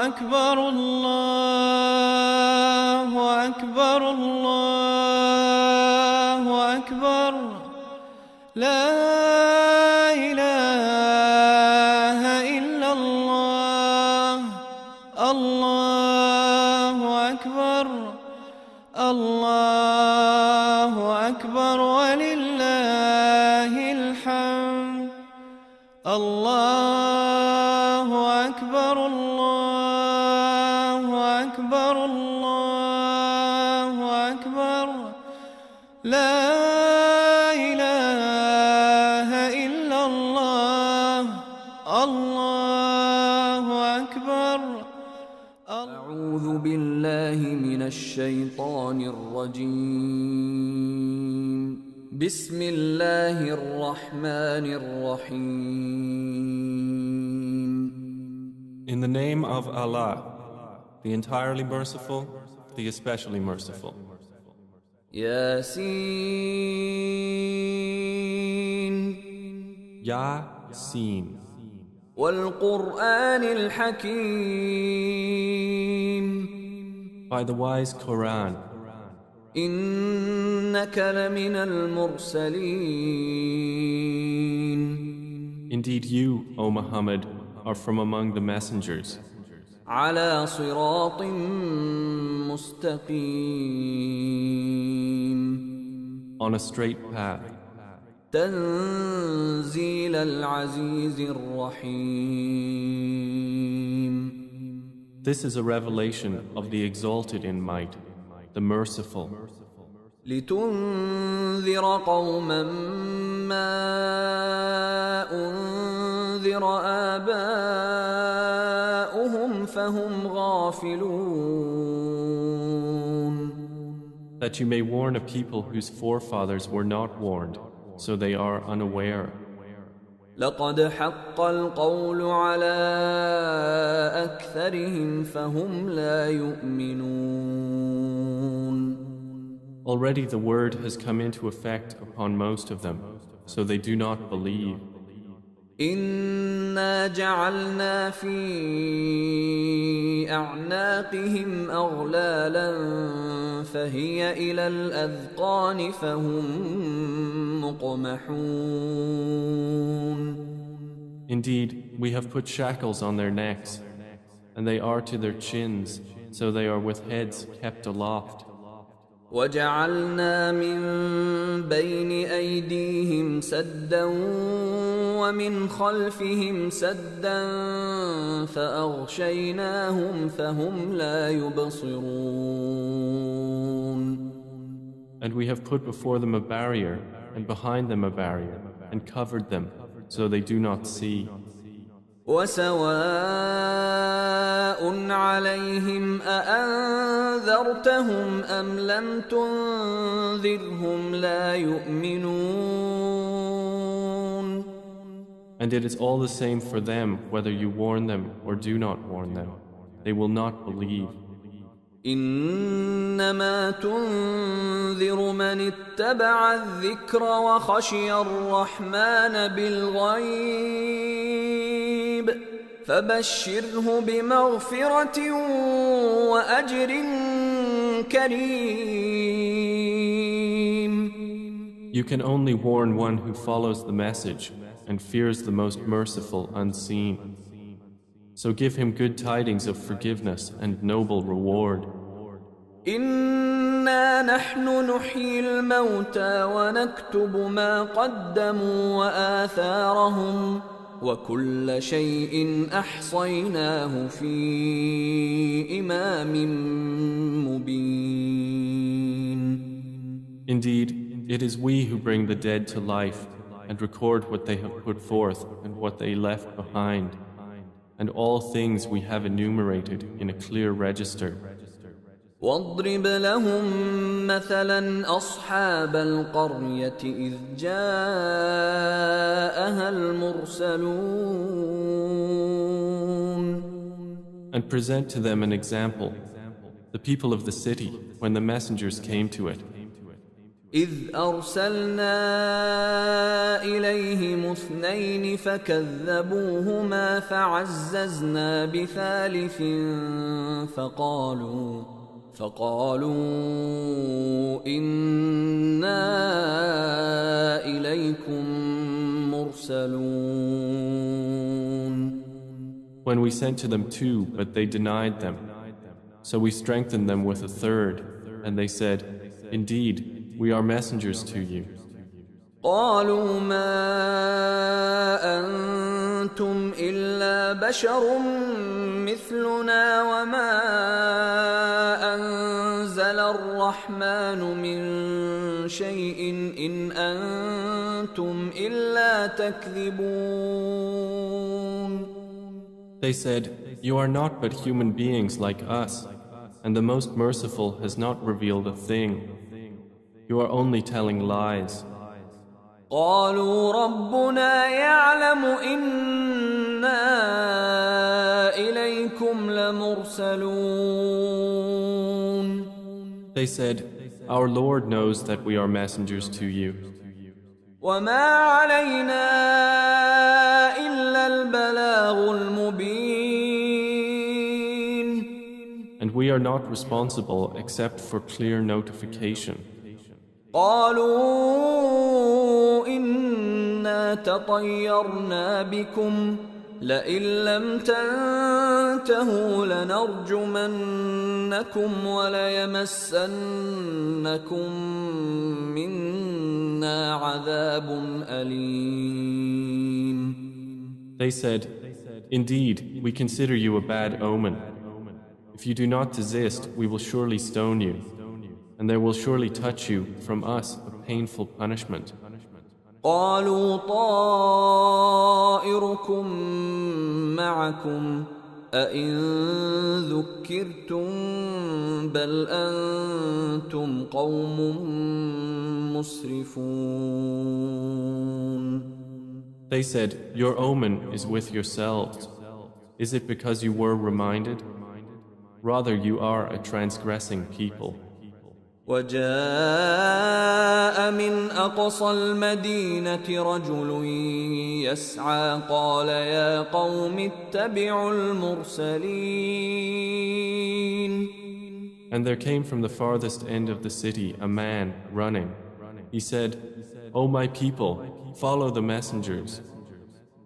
أكبر الله أكبر الله أكبر لا إله إلا الله الله أكبر الله أكبر ولله الحمد الله أكبر الله أكبر الله أكبر لا إله إلا الله الله أكبر أعوذ بالله من الشيطان الرجيم بسم الله الرحمن الرحيم In the name of Allah, the entirely merciful, the especially merciful. ياسين Yasin, والقرآن الحكيم by the wise Quran, إنك لمن المرسلين indeed you, O Muhammad, are from among the messengers, على صراط مستقيم on a straight path, تنزيل العزيز الرحيم This is a revelation of the exalted in might, the merciful, لتنذر قوما ما أنذر آباؤهم فهم غافلون that you may warn a people whose forefathers were not warned, so they are unaware. لقد حق القول على أكثرهم فهم لا يؤمنون Already the word has come into effect upon most of them, so they do not believe. إنا جعلنا في أعناقهم أغلالا فهي إلى الأذقان فهم مقمحون Indeed, we have put shackles on their necks, and they are to their chins, so they are with heads kept aloft. وجعلنا من بين أيديهم سدا ومن خلفهم سدا فأغشيناهم فهم لا يبصرون And we have put before them a barrier, and behind them a barrier, and covered them, so they do not see. وسواء عليهم أأنذرتهم أم لم تنذرهم لا يؤمنون And it is all the same for them whether you warn them or do not warn them. They will not believe. إنما تنذر من اتبع الذكر وخشي الرحمن بالغيب فبشره بمغفرة وأجر كريم. You can only warn one who follows the message and fears the most merciful unseen. So give him good tidings of forgiveness and noble reward. إنا نحن نحيي الموتى ونكتب ما قدموا وآثارهم وكل شيء أحصيناه في إمام مبين. Indeed, it is we who bring the dead to life and record what they have put forth and what they left behind, and all things we have enumerated in a clear register. واضرب لهم مثلا أصحاب القرية إذ جاءها المرسلون. And present to them an example, the people of the city, when the messengers came to it. إذ أرسلنا إليهم اثنين فكذبوهما فعززنا بثالث فقالوا إنا إليكم مرسلون. When we sent to them two, but they denied them. So we strengthened them with a third, and they said, Indeed, we are messengers to you. قالوا ما أنتم إلا بشر مثلنا وما أنزل الرحمن من شيء إن أنتم إلا تكذبون. They said, You are not but human beings like us, and the Most Merciful has not revealed a thing. You are only telling lies. قالوا ربنا يعلم إنا إليكم لمرسلون. They said, Our Lord knows that we are messengers to you. وما علينا إلا البلاغ المبين. And we are not responsible except for clear notification. قالوا إنا تطيرنا بكم لئن لم تنتهوا لنرجمنكم وليمسنكم منا عذاب أليم. They said, Indeed, we consider you a bad omen. If you do not desist, we will surely stone you, and there will surely touch you from us a painful punishment. قالوا طائركم معكم أئن ذكرتم بل أنتم قوم مسرفون. They said, Your omen is with yourselves. Is it because you were reminded? Rather, you are a transgressing people. وجاء من أقصى المدينة رجل يسعى قال يا قوم اتبعوا المرسلين. And there came from the farthest end of the city a man running. He said, O my people, follow the messengers.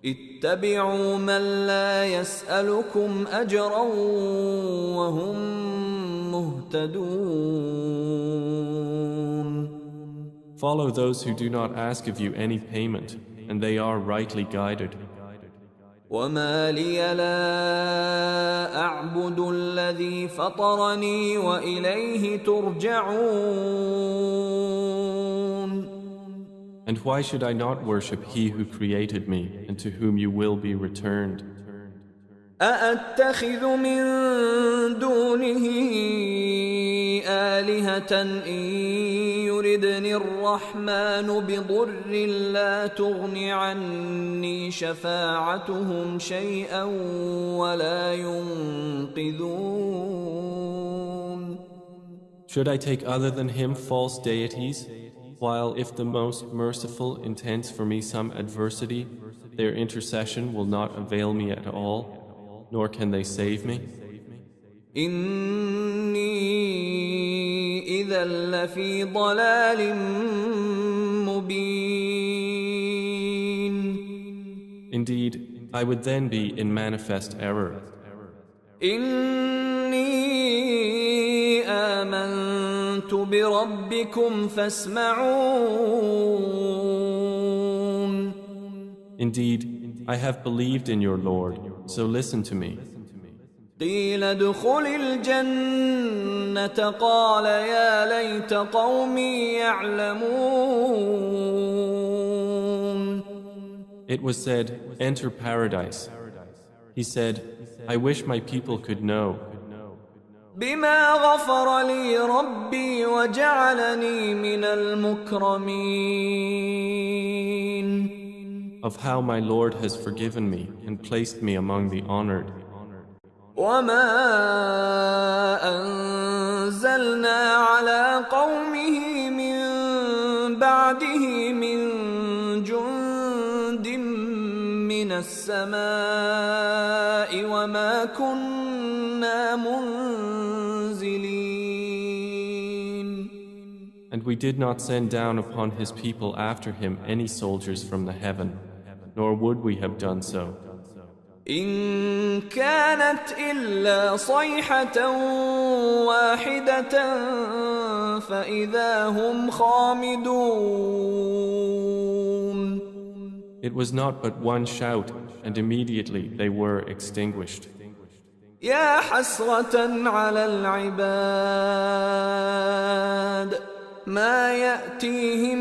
اتبعوا من لا يسألكم أجرا وهم مهتدون. Follow those who do not ask of you any payment, and they are rightly guided. وما لي لا أعبد الذي فطرني وإليه ترجعون. And why should I not worship He who created me and to whom you will be returned? أأتخذ من دونه آلهة إن يردني الرحمن بضر لا تغن عني شفاعتهم شيئا ولا ينقذون. Should I take other than Him false deities? While if the Most Merciful intends for me some adversity, their intercession will not avail me at all, nor can they save me. إني إذا لفي ضلال مبين. Indeed, I would then be in manifest error. إني آمنت بربكم فاسمعون. Indeed, I have believed in your Lord, so listen to me. قيل ادخل الجنة قال يا ليت قومي يعلمون. It was said, enter paradise. He said, I wish my people could know. بما غفر لي ربي وجعلني من المكرمين. Of how my Lord has forgiven me and placed me among the honored. وما أنزلنا على قومه من السماء وما كنا منزلين. And we did not send down upon his people after him any soldiers from the heaven, nor would we have done so. إن كانت إلا صيحة واحدة فإذا هم خامدون. It was not but one shout, and immediately they were extinguished. يا حسرة على العباد ما يأتيهم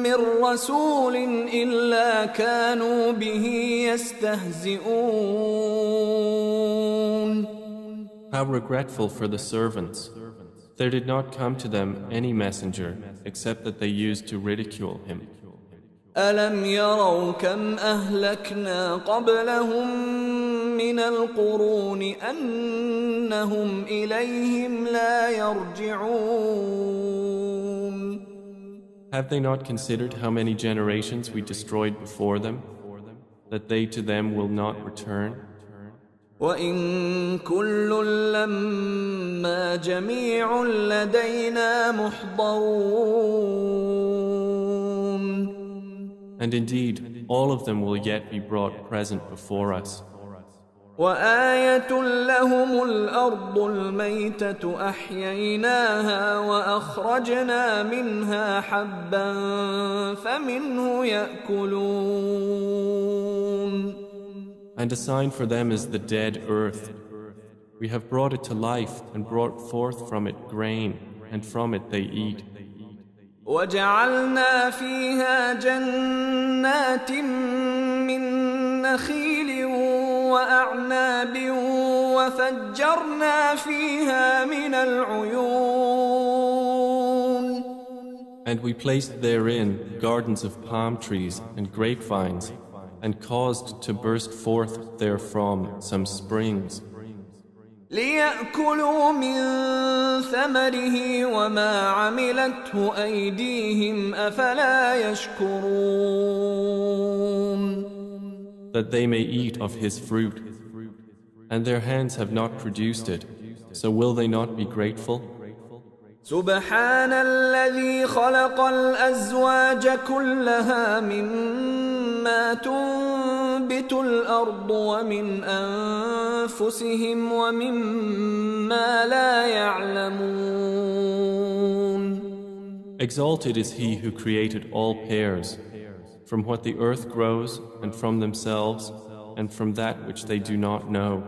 من رسول إلا كانوا به يستهزئون. How regretful for the servants. There did not come to them any messenger except that they used to ridicule him. ألم يروا كم أهلكنا قبلهم من القرون أنهم إليهم لا يرجعون. Have they not considered how many generations we destroyed before them, that they to them will not return? وإن كل لما جميع لدينا محضرون. And indeed, all of them will yet be brought present before us. وآية لهم الأرض الميتة أحييناها وأخرجنا منها حبا فمنه يأكلون. And a sign for them is the dead earth. We have brought it to life and brought forth from it grain, and from it they eat. وجعلنا فيها جنات من نخيل وأعناب وفجرنا فيها من العيون. And we placed therein gardens of palm trees and grapevines, and caused to burst forth therefrom some springs. ليأكلوا من ثمره وما عملته أيديهم أفلا يشكرون. That they may eat of his fruit, and their hands have not produced it, so will they not be grateful? سبحان الذي خلق الأزواج كلها مما تنبت الأرض ومن أنفسهم ومما لا يعلمون. Exalted is he who created all pairs, from what the earth grows, and from themselves, and from that which they do not know.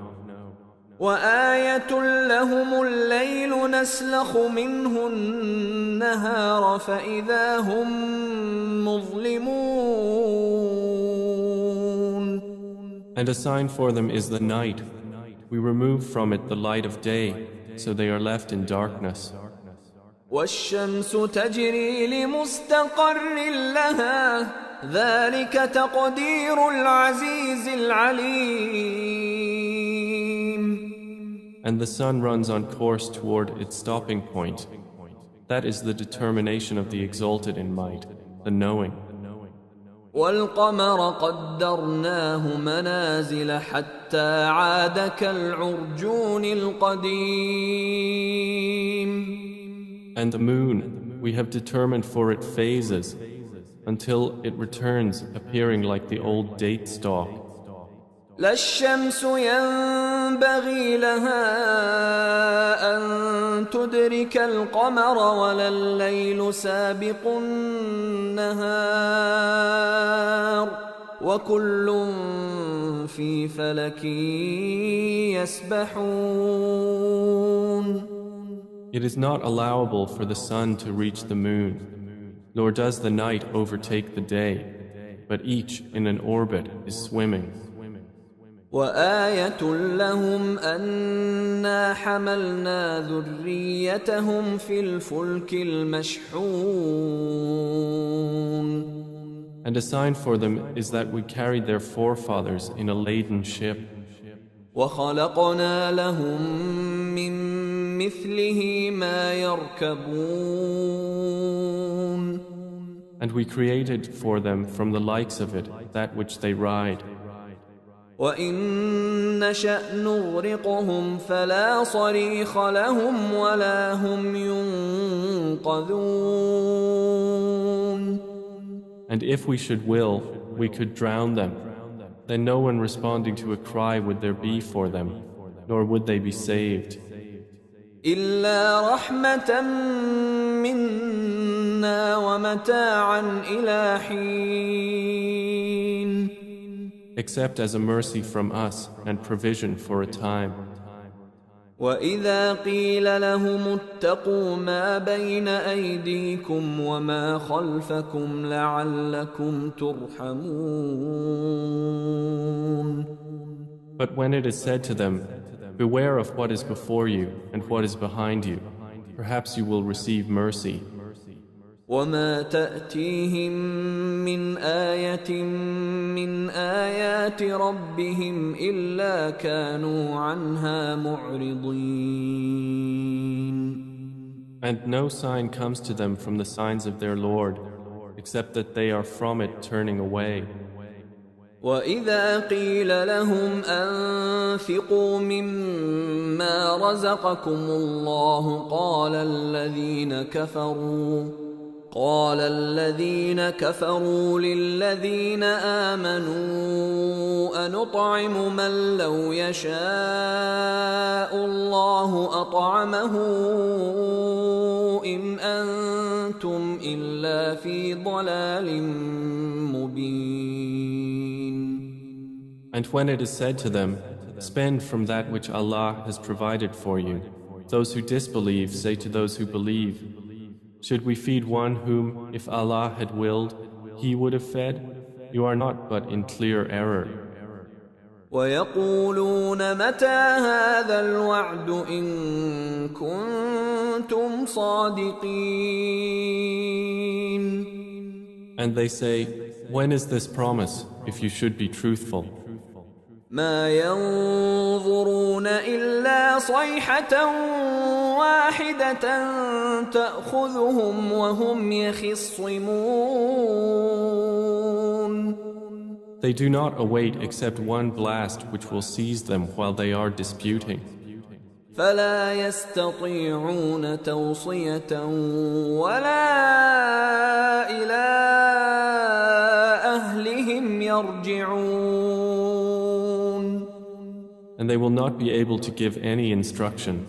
وآية لهم الليل نسلخ منه النهار فإذا هم مظلمون. And a sign for them is the night. We remove from it the light of day, so they are left in darkness. والشمس تجري لمستقر لها ذلك تقدير العزيز العليم. And the sun runs on course toward its stopping point. That is the determination of the exalted in might, the knowing. والقمر قدرناه منازل حتى عاد كالعرجون القديم. And the moon, we have determined for it phases, until it returns appearing like the old date stalk. لا الشمس ينبغي لها أن تدرك القمر ولا الليل سابق النهار وكل في فلك يسبحون. It is not allowable for the sun to reach the moon, nor does the night overtake the day, but each in an orbit is swimming. وآية لهم أنا حملنا ذريتهم في الفلك المشحون. And a sign for them is that we carried their forefathers in a laden ship. وخلقنا لهم من مثله ما يركبون. And we created for them from the likes of it that which they ride. وإن نشأ نغرقهم فلا صريخ لهم ولا هم ينقذون. And if we should will, we could drown them. Then no one responding to a cry would there be for them, nor would they be saved. إلا رحمة منا ومتاعا إلى حين. Except as a mercy from us and provision for a time. وإذا قيل لهم اتقوا ما بين أيديكم وما خلفكم لعلكم ترحمون. But when it is said to them, beware of what is before you and what is behind you, perhaps you will receive mercy. وما تأتيهم من آية من آيات ربهم إلا كانوا عنها معرضين. And no sign comes to them from the signs of their Lord, except that they are from it turning away. وإذا قيل لهم أنفقوا مما رزقكم الله قال الذين كفروا للذين آمنوا أنطعم من لو يشاء الله أطعمه إن أنتم إلا في ضلال مبين. And when it is said to them, spend from that which Allah has provided for you, those who disbelieve say to those who believe, should we feed one whom, if Allah had willed, He would have fed? You are not but in clear error. وَيَقُولُونَ مَتَى هَذَا الْوَعْدُ إِن كُنتُمْ صَادِقِينَ. And they say, when is this promise, if you should be truthful? ما ينظرون إلا صيحة واحدة تأخذهم وهم يخصمون. They do not await except one blast which will seize them while they are disputing. فلا يستطيعون توصية ولا إلى أهلهم يرجعون. And they will not be able to give any instruction,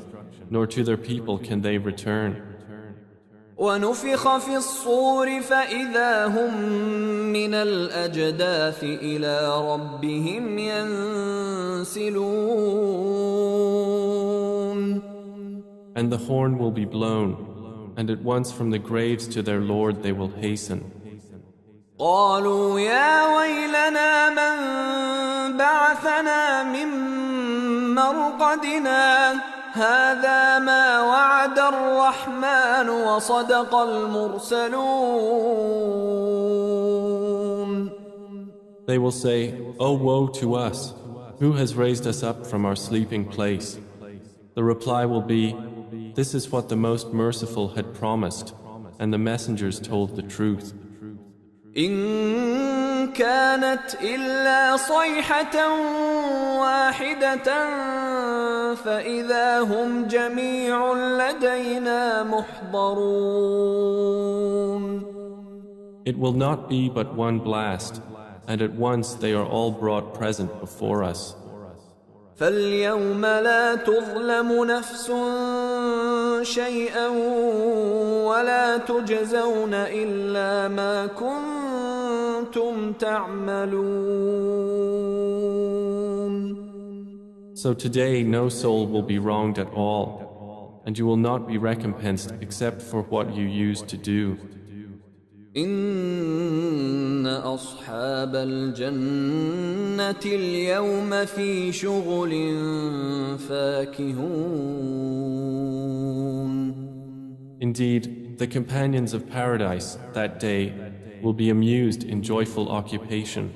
nor to their people can they return. ونفخ في الصور فإذا هم من الأجداث إلى ربهم ينسلون. And the horn will be blown, and at once from the graves to their Lord they will hasten. قالوا يا ويلنا من بعثنا من مرقدنا هذا ما وعد الرحمن وصدق المرسلون. They will say, "Oh, woe to us! Who has raised us up from our sleeping place?" The reply will be, "This is what the Most Merciful had promised, and the messengers told the truth." إن كانت إلا صيحة واحدة فإذا هم جميع لدينا محضرون. It will not be but one blast, and at once they are all brought present before us. فاليوم لا تظلم نفس شيئا ولا تجزون إلا ما كنتم تعملون. So today no soul will be wronged at all, and you will not be recompensed except for what you used to do. إن أصحاب الجنة اليوم في شغل فاكهون. Indeed, the companions of paradise that day will be amused in joyful occupation.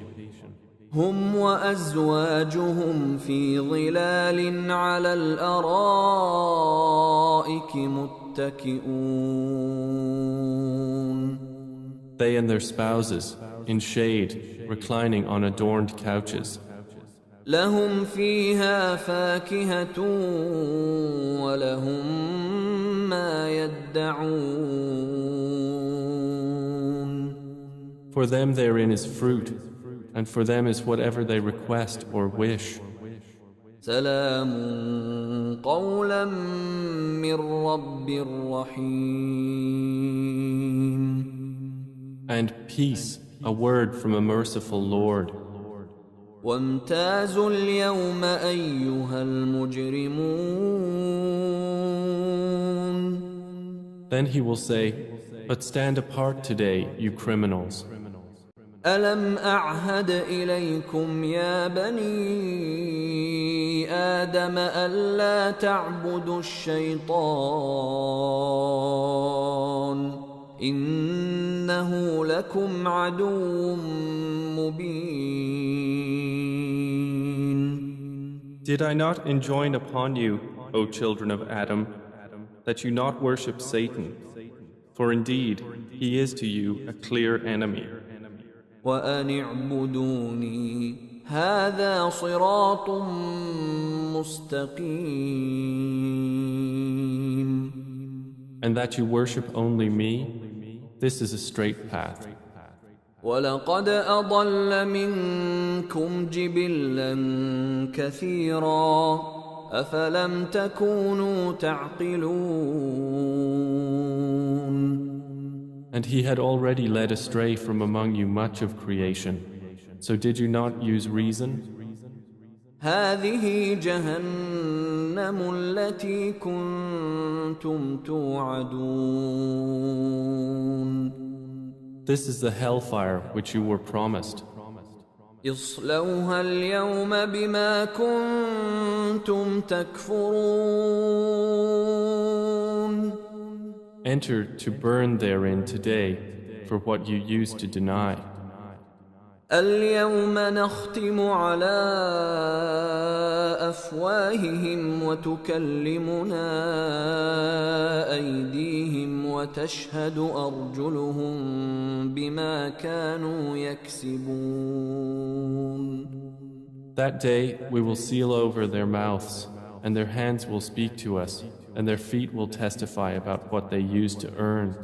هم وأزواجهم في ظلال على الأرائك متكئون. They and their spouses, in shade, reclining on adorned couches. لهم فيها فاكهة ولهم ما يدعون. For them therein is fruit, and for them is whatever they request or wish. سلام قولا من رب رحيم. And peace, a word from a merciful Lord. وامتازوا اليوم أيها المجرمون. Then he will say, but stand apart today, you criminals. ألم أعهد إليكم يا بني آدم ألا تعبدوا الشيطان إنه لكم عدو مبين. Did I not enjoin upon you, O children of Adam, that you not worship Satan? For indeed, he is to you a clear enemy. وأن اعبدوني هذا صراط مستقيم. And that you worship only me, this is a straight path. ولقد أضل منكم جبلا كثيرا أفلم تكونوا تعقلون. And he had already led astray from among you much of creation. So did you not use reason? هذه جهنم التي كنتم توعدون. This is the hellfire which you were promised. اصلوها اليوم بما كنتم تكفرون. Enter to burn therein today for what you used to deny. اليوم نختم على أفواههم وتكلمنا أيديهم وتشهد أرجلهم بما كانوا يكسبون. That day we will seal over their mouths, and their hands will speak to us, and their feet will testify about what they used to earn.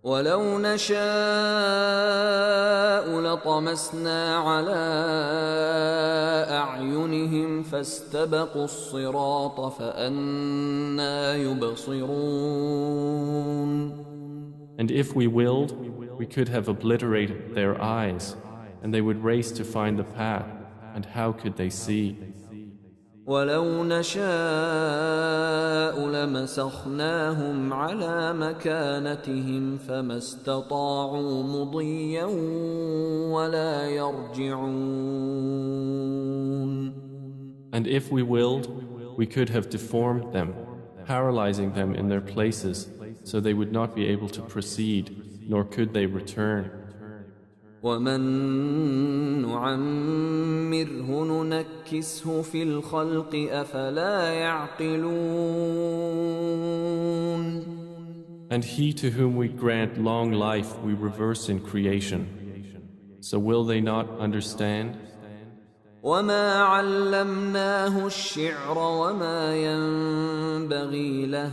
ولو نشاء لطمسنا على أعينهم فاستبقوا الصراط فأنى يبصرون. And if we willed, we could have obliterated their eyes, and they would race to find the path, and how could they see? ولو نشاء لمسخناهم على مكانتهم فما استطاعوا مضيا ولا يرجعون. And if we willed, we could have deformed them, paralyzing them in their places, so they would not be able to proceed, nor could they return. ومن نعمره ننكسه في الخلق أفلا يعقلون. And he to whom we grant long life we reverse in creation. So will they not understand? وما علمناه الشعر وما ينبغي له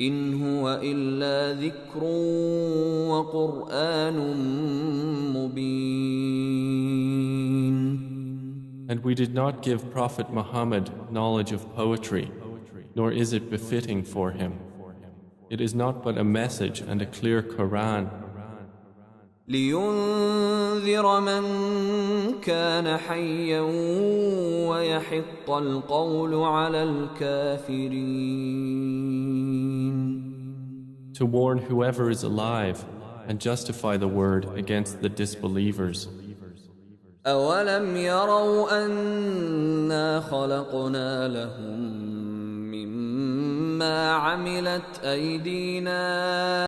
إن هو إلا ذكر وقرآن مبين. And we did not give Prophet Muhammad knowledge of poetry, nor is it befitting for him. It is not but a message and a clear Quran. لينذر من كان حيا ويحق القول على الكافرين. To warn whoever is alive and justify the word against the disbelievers. أولم يروا أنا خلقنا لهم مما عملت أيدينا